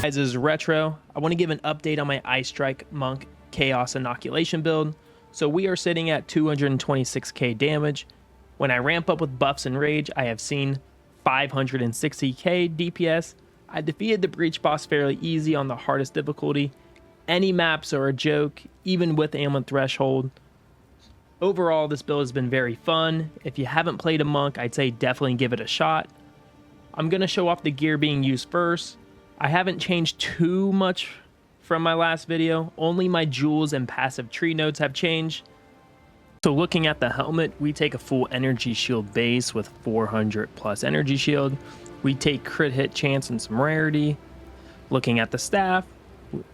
Guys, this is Retro. I want to give an update on my Ice Strike Monk Chaos Inoculation build. So we are sitting at 226k damage. When I ramp up with buffs and rage, I have seen 560k DPS. I defeated the breach boss fairly easy on the hardest difficulty. Any maps are a joke, even with ailment threshold. Overall, this build has been very fun. If you haven't played a monk, I'd say definitely give it a shot. I'm going to show off the gear being used first. I haven't changed too much from my last video. Only my jewels and passive tree nodes have changed. So looking at the helmet, we take a full energy shield base with 400 plus energy shield. We take crit hit chance and some rarity. Looking at the staff,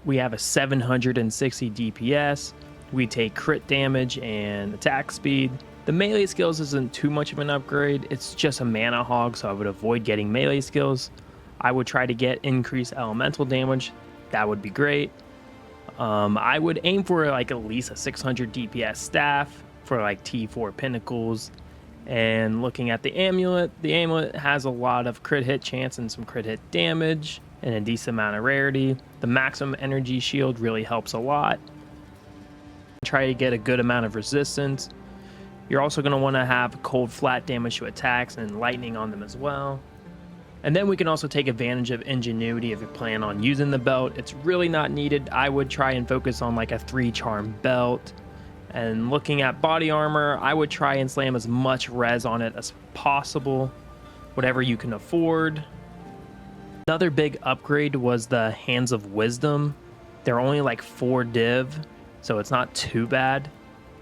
we have a 760 DPS. We take crit damage and attack speed. The melee skills isn't too much of an upgrade. It's just a mana hog, so I would avoid getting melee skills. I would try to get increased elemental damage. That would be great. I would aim for like at least a 600 DPS staff for like T4 pinnacles. And looking at the amulet has a lot of crit hit chance and some crit hit damage and a decent amount of rarity. The maximum energy shield really helps a lot. Try to get a good amount of resistance. You're also going to want to have cold flat damage to attacks and lightning on them as well. And then we can also take advantage of Ingenuity if you plan on using the belt. It's really not needed. I would try and focus on like a 3 charm belt. And looking at body armor, I would try and slam as much res on it as possible, whatever you can afford. Another big upgrade was the Hands of Wisdom. They're only like 4 div, so it's not too bad.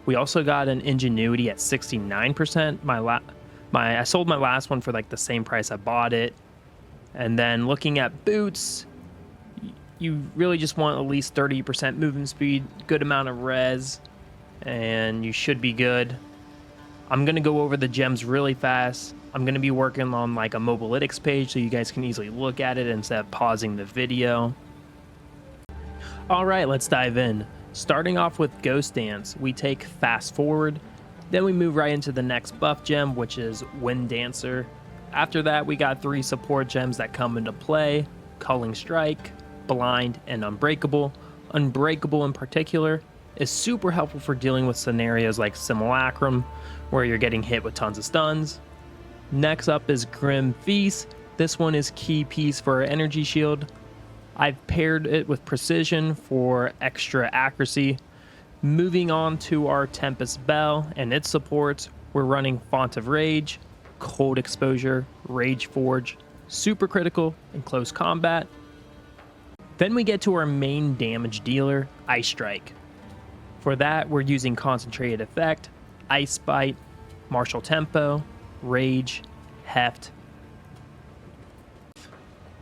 We also got an Ingenuity at 69%. I sold my last one for like the same price I bought it. And then looking at boots, you really just want at least 30% movement speed, good amount of res, and you should be good. I'm going to go over the gems really fast. I'm going to be working on like a mobalytics page so you guys can easily look at it instead of pausing the video. All right, let's dive in. Starting off with Ghost Dance, we take Fast Forward. Then we move right into the next buff gem, which is Wind Dancer. After that, we got 3 support gems that come into play: Culling Strike, Blind, and Unbreakable. Unbreakable in particular is super helpful for dealing with scenarios like Simulacrum, where you're getting hit with tons of stuns. Next up is Grim Feast. This one is key piece for our energy shield. I've paired it with Precision for extra accuracy. Moving on to our Tempest Bell and its supports, we're running Font of Rage, Cold Exposure, Rage Forge, Super Critical, and Close Combat. Then we get to our main damage dealer, Ice Strike. For that, we're using Concentrated Effect, Ice Bite, Martial Tempo, Rage, Heft.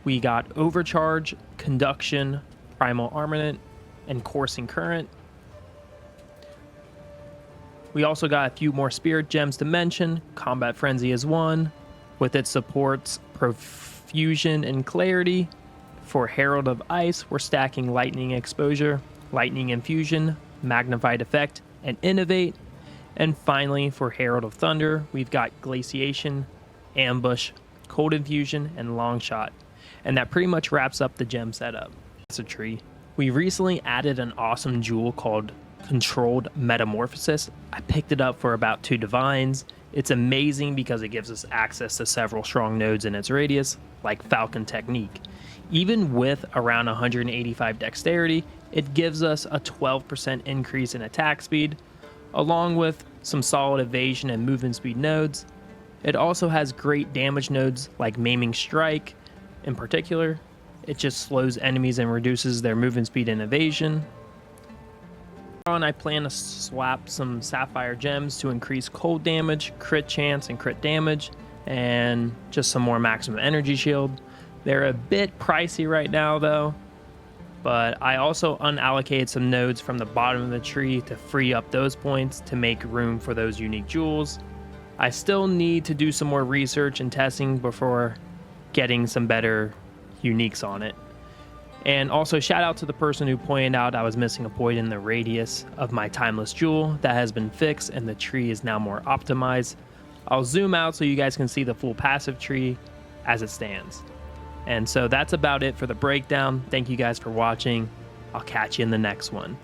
We got Overcharge, Conduction, Primal Armament, and Coursing Current. We also got a few more spirit gems to mention. Combat Frenzy is one, with its supports Profusion and Clarity. For Herald of Ice, we're stacking Lightning Exposure, Lightning Infusion, Magnified Effect, and Innovate. And finally, for Herald of Thunder, we've got Glaciation, Ambush, Cold Infusion, and Long Shot. And that pretty much wraps up the gem setup. It's a tree. We recently added an awesome jewel called Controlled Metamorphosis. I picked it up for about 2 divines. It's amazing because it gives us access to several strong nodes in its radius, like Falcon Technique. Even with around 185 dexterity, it gives us a 12% increase in attack speed, along with some solid evasion and movement speed nodes. It also has great damage nodes like Maiming Strike. In particular, it just slows enemies and reduces their movement speed and evasion. I plan to swap some Sapphire gems to increase cold damage, crit chance, and crit damage, and just some more maximum energy shield. They're a bit pricey right now though, but I also unallocated some nodes from the bottom of the tree to free up those points to make room for those unique jewels. I still need to do some more research and testing before getting some better uniques on it. And also shout out to the person who pointed out I was missing a point in the radius of my timeless jewel. That has been fixed and the tree is now more optimized. I'll zoom out so you guys can see the full passive tree as it stands. And so that's about it for the breakdown. Thank you guys for watching. I'll catch you in the next one.